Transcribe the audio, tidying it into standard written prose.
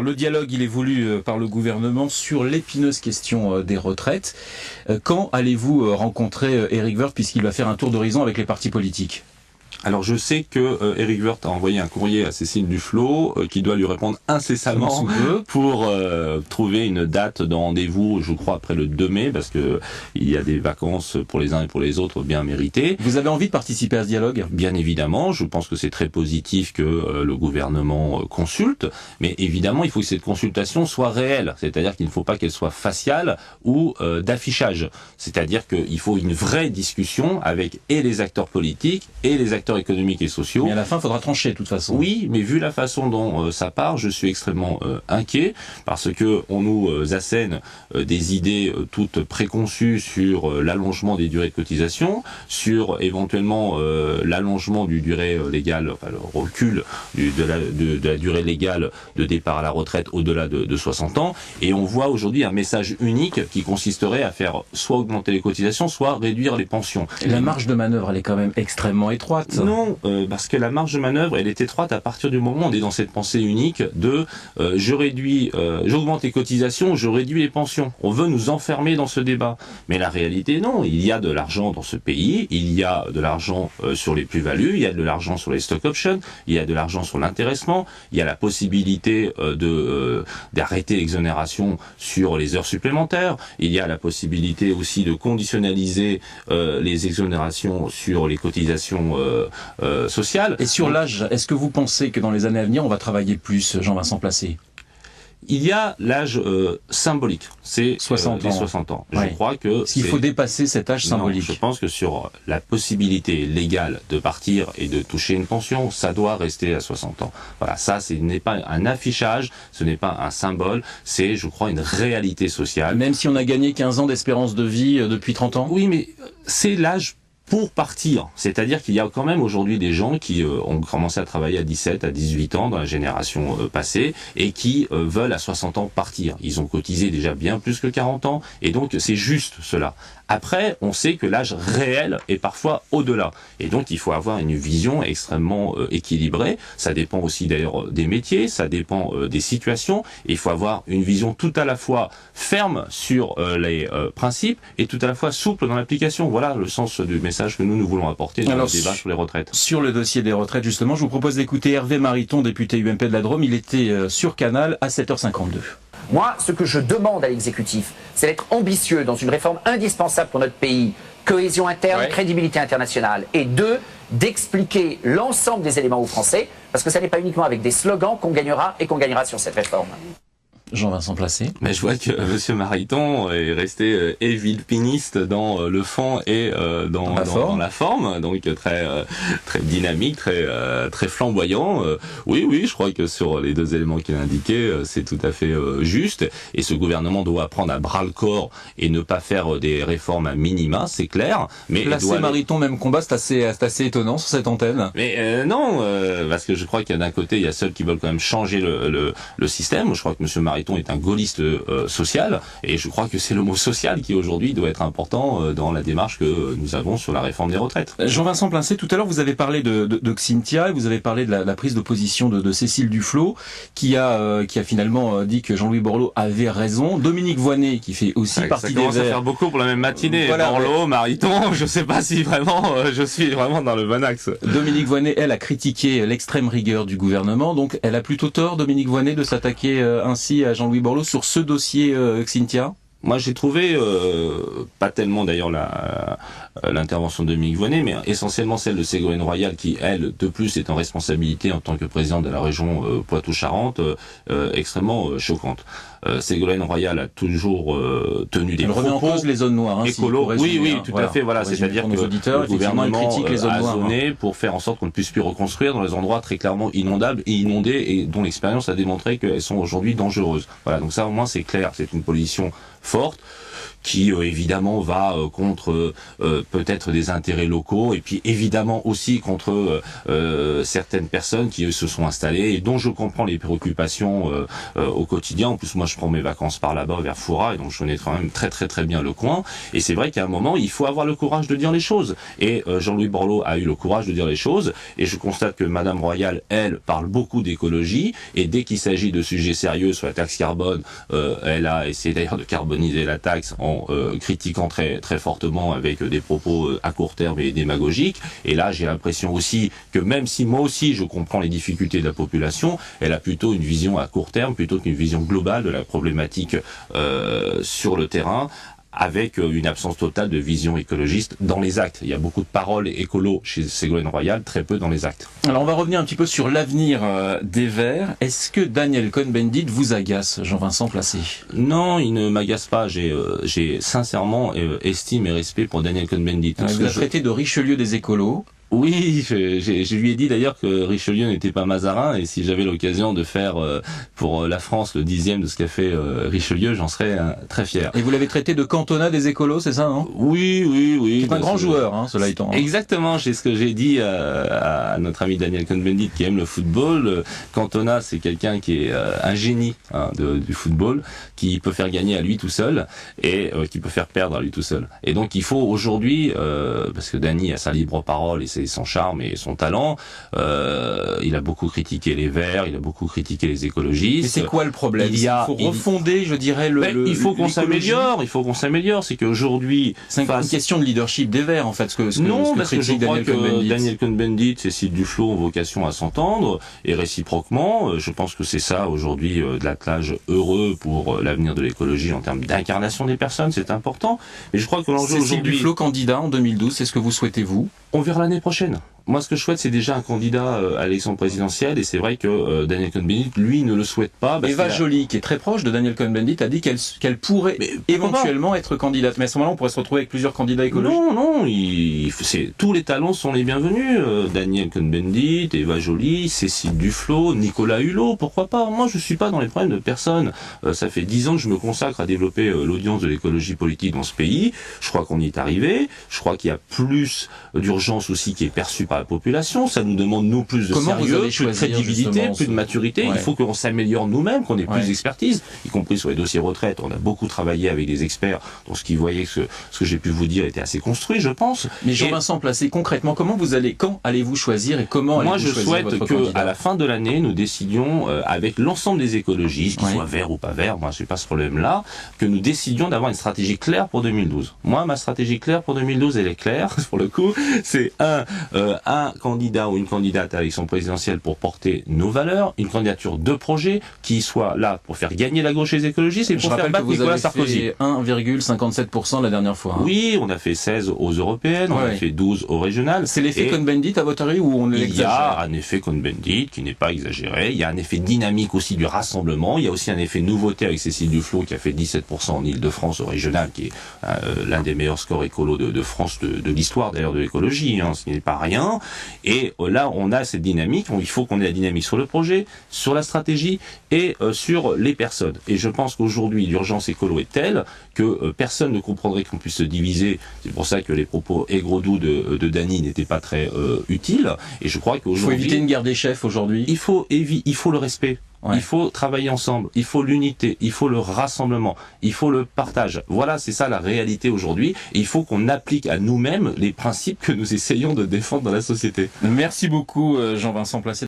Le dialogue, il est voulu par le gouvernement sur l'épineuse question des retraites. Quand allez-vous rencontrer Éric Woerth, puisqu'il va faire un tour d'horizon avec les partis politiques ? Alors je sais que Éric Woerth a envoyé un courrier à Cécile Duflot qui doit lui répondre incessamment pour trouver une date de rendez-vous, je crois après le 2 mai, parce que il y a des vacances pour les uns et pour les autres bien méritées. Vous avez envie de participer à ce dialogue ? Bien évidemment, je pense que c'est très positif que le gouvernement consulte, mais évidemment il faut que cette consultation soit réelle, c'est-à-dire qu'il ne faut pas qu'elle soit faciale ou d'affichage, c'est-à-dire qu'il faut une vraie discussion avec et les acteurs politiques et les acteurs économiques et sociaux. Mais à la fin, il faudra trancher de toute façon. Oui, mais vu la façon dont ça part, je suis extrêmement inquiet parce que on nous assène des idées toutes préconçues sur l'allongement des durées de cotisation, sur éventuellement l'allongement du durée légale, enfin le recul de la durée légale de départ à la retraite au-delà de 60 ans, et on voit aujourd'hui un message unique qui consisterait à faire soit augmenter les cotisations, soit réduire les pensions. La marge de manœuvre, elle est quand même extrêmement étroite. Non, parce que la marge de manœuvre, elle est étroite à partir du moment où on est dans cette pensée unique de j'augmente les cotisations, je réduis les pensions. On veut nous enfermer dans ce débat. Mais la réalité, non. Il y a de l'argent dans ce pays, il y a de l'argent sur les plus-values, il y a de l'argent sur les stock options, il y a de l'argent sur l'intéressement, il y a la possibilité d'arrêter l'exonération sur les heures supplémentaires, il y a la possibilité aussi de conditionnaliser les exonérations sur les cotisations sociales. Et sur l'âge, est-ce que vous pensez que dans les années à venir, on va travailler plus, Jean-Vincent Placé ? Il y a l'âge symbolique, c'est 60 ans. 60 ans. Ouais. Je crois que il faut dépasser cet âge symbolique. Non, je pense que sur la possibilité légale de partir et de toucher une pension, ça doit rester à 60 ans. Voilà, ça ce n'est pas un affichage, ce n'est pas un symbole, c'est, je crois, une réalité sociale. Même si on a gagné 15 ans d'espérance de vie depuis 30 ans ? Oui, mais c'est l'âge pour partir. C'est-à-dire qu'il y a quand même aujourd'hui des gens qui ont commencé à travailler à 17, à 18 ans dans la génération passée et qui veulent à 60 ans partir. Ils ont cotisé déjà bien plus que 40 ans et donc c'est juste cela. Après, on sait que l'âge réel est parfois au-delà. Et donc, il faut avoir une vision extrêmement équilibrée. Ça dépend aussi d'ailleurs des métiers, ça dépend des situations. Et il faut avoir une vision tout à la fois ferme sur les principes et tout à la fois souple dans l'application. Voilà le sens du message que nous voulons apporter dans le débat sur les retraites. Sur le dossier des retraites, justement, je vous propose d'écouter Hervé Mariton, député UMP de la Drôme. Il était sur Canal à 7h52. Moi, ce que je demande à l'exécutif, c'est d'être ambitieux dans une réforme indispensable pour notre pays, cohésion interne, crédibilité internationale, et deux, d'expliquer l'ensemble des éléments aux Français, parce que ça n'est pas uniquement avec des slogans qu'on gagnera et qu'on gagnera sur cette réforme. Jean-Vincent Placé. Mais je vois que Monsieur Mariton est resté villepiniste dans le fond et dans la forme, donc très dynamique, très flamboyant. Oui, je crois que sur les deux éléments qu'il a indiqués, c'est tout à fait juste. Et ce gouvernement doit prendre à bras le corps et ne pas faire des réformes à minima, c'est clair. Mais Placé Mariton, même combat, c'est assez étonnant sur cette antenne. Mais non, parce que je crois qu'il y a d'un côté, il y a ceux qui veulent quand même changer le système. Je crois que Monsieur Mariton est un gaulliste social, et je crois que c'est le mot social qui aujourd'hui doit être important dans la démarche que nous avons sur la réforme des retraites. Jean-Vincent Placé, tout à l'heure vous avez parlé de Xynthia, et vous avez parlé de la prise de position de Cécile Duflot, qui a finalement dit que Jean-Louis Borloo avait raison. Dominique Voynet, qui fait aussi partie des Verts. Ça commence à faire beaucoup pour la même matinée. Voilà, Borloo, Mariton, je sais pas si vraiment je suis vraiment dans le bon axe. Dominique Voynet, elle, a critiqué l'extrême rigueur du gouvernement, donc elle a plutôt tort, Dominique Voynet, de s'attaquer ainsi à Jean-Louis Borloo sur ce dossier Xynthia. Moi, j'ai trouvé, pas tellement d'ailleurs l'intervention de Dominique Voynet, mais essentiellement celle de Ségolène Royal, qui, elle, de plus, est en responsabilité en tant que présidente de la région Poitou-Charentes, extrêmement choquante. Ségolène Royal a toujours tenu des propos... Elle remet en cause les zones noires. Écolo, oui, tout à fait, voilà. C'est-à-dire que le gouvernement critique les zones a noires, zoné pour faire en sorte qu'on ne puisse plus reconstruire dans les endroits très clairement inondables et inondés, et dont l'expérience a démontré qu'elles sont aujourd'hui dangereuses. Voilà, donc ça, au moins, c'est clair, c'est une position forte. qui évidemment va contre peut-être des intérêts locaux, et puis évidemment aussi contre certaines personnes qui se sont installées et dont je comprends les préoccupations au quotidien. En plus, moi, je prends mes vacances par là-bas vers Foura, et donc je connais quand même très bien le coin. Et c'est vrai qu'à un moment, il faut avoir le courage de dire les choses. Et Jean-Louis Borloo a eu le courage de dire les choses. Et je constate que Madame Royal, elle, parle beaucoup d'écologie. Et dès qu'il s'agit de sujets sérieux sur la taxe carbone, elle a essayé d'ailleurs de carboniser la taxe en critiquant très fortement avec des propos à court terme et démagogiques. Et là, j'ai l'impression aussi que même si moi aussi je comprends les difficultés de la population, elle a plutôt une vision à court terme plutôt qu'une vision globale de la problématique sur le terrain, avec une absence totale de vision écologiste dans les actes. Il y a beaucoup de paroles écolo chez Ségolène Royal, très peu dans les actes. Alors on va revenir un petit peu sur l'avenir des Verts. Est-ce que Daniel Cohn-Bendit vous agace, Jean-Vincent Placé? Non, il ne m'agace pas. J'ai sincèrement estime et respect pour Daniel Cohn-Bendit. Vous l'avez traité de Richelieu des écolos. Oui, je lui ai dit d'ailleurs que Richelieu n'était pas Mazarin, et si j'avais l'occasion de faire pour la France le 10e de ce qu'a fait Richelieu, j'en serais très fier. Et vous l'avez traité de Cantona des écolos, c'est ça, non? Oui. C'est un grand joueur, hein, cela étant. Exactement, c'est ce que j'ai dit à notre ami Daniel Cohn-Bendit qui aime le football. Cantona, c'est quelqu'un qui est un génie du football, qui peut faire gagner à lui tout seul et qui peut faire perdre à lui tout seul. Et donc il faut aujourd'hui, parce que Dany a sa libre parole et son charme et son talent, il a beaucoup critiqué les Verts, il a beaucoup critiqué les écologistes. Mais c'est quoi le problème? Il faut refonder, je dirais, il faut qu'on s'améliore, c'est qu'aujourd'hui... C'est une question de leadership des Verts, en fait, parce que je crois que Daniel Cohn-Bendit, Cécile Duflot ont vocation à s'entendre, et réciproquement, je pense que c'est ça, aujourd'hui, de l'attelage heureux pour l'avenir de l'écologie en termes d'incarnation des personnes, c'est important. Mais je crois que l'enjeu aujourd'hui... Cécile Duflot, candidat en 2012, c'est ce que vous souhaitez, vous? On verra l'année prochaine. Moi, ce que je souhaite, c'est déjà un candidat à l'élection présidentielle, et c'est vrai que Daniel Cohn-Bendit, lui, ne le souhaite pas. Eva Joly, qui est très proche de Daniel Cohn-Bendit, a dit qu'elle pourrait éventuellement être candidate. Mais à ce moment-là, on pourrait se retrouver avec plusieurs candidats écologiques. Non, tous les talents sont les bienvenus. Daniel Cohn-Bendit, Eva Joly, Cécile Duflot, Nicolas Hulot, pourquoi pas? Moi, je suis pas dans les problèmes de personne. Ça fait 10 ans que je me consacre à développer l'audience de l'écologie politique dans ce pays. Je crois qu'on y est arrivé. Je crois qu'il y a plus d'urgence aussi qui est perçue par la population. Ça nous demande, nous, plus de sérieux, plus de crédibilité, plus de maturité. Ouais. Il faut qu'on s'améliore nous-mêmes, qu'on ait plus d'expertise, y compris sur les dossiers retraite. On a beaucoup travaillé avec des experts, donc ce qui voyaient que ce que j'ai pu vous dire était assez construit, je pense. Mais Jean-Vincent Placé, concrètement, quand allez-vous choisir et comment allez-vous choisir votre candidat? Moi, je souhaite qu'à la fin de l'année, nous décidions, avec l'ensemble des écologistes, qu'ils soient verts ou pas verts, moi, je n'ai pas ce problème-là, que nous décidions d'avoir une stratégie claire pour 2012. Moi, ma stratégie claire pour 2012, elle est claire, pour le coup, c'est un candidat ou une candidate à l'élection présidentielle pour porter nos valeurs, une candidature de projet qui soit là pour faire gagner la gauche et les écologistes et pour faire battre Nicolas Sarkozy. 1,57% la dernière fois. Oui, on a fait 16 aux européennes, on a fait 12 aux régionales. C'est l'effet Cohn-Bendit à votre avis ou on l'exagère? Il y a un effet Cohn-Bendit qui n'est pas exagéré, il y a un effet dynamique aussi du rassemblement, il y a aussi un effet nouveauté avec Cécile Duflot qui a fait 17% en Ile-de-France au régional, qui est l'un des meilleurs scores écolo de France, de l'histoire d'ailleurs de l'écologie, ce n'est pas rien. Et là, on a cette dynamique. Il faut qu'on ait la dynamique sur le projet, sur la stratégie et sur les personnes. Et je pense qu'aujourd'hui, l'urgence écolo est telle que personne ne comprendrait qu'on puisse se diviser. C'est pour ça que les propos aigre-doux de Dany n'étaient pas très utiles. Et je crois qu'aujourd'hui... Il faut éviter une guerre des chefs aujourd'hui. Il faut le respect. Ouais. Il faut travailler ensemble, il faut l'unité, il faut le rassemblement, il faut le partage. Voilà, c'est ça la réalité aujourd'hui. Et il faut qu'on applique à nous-mêmes les principes que nous essayons de défendre dans la société. Merci beaucoup Jean-Vincent Placé.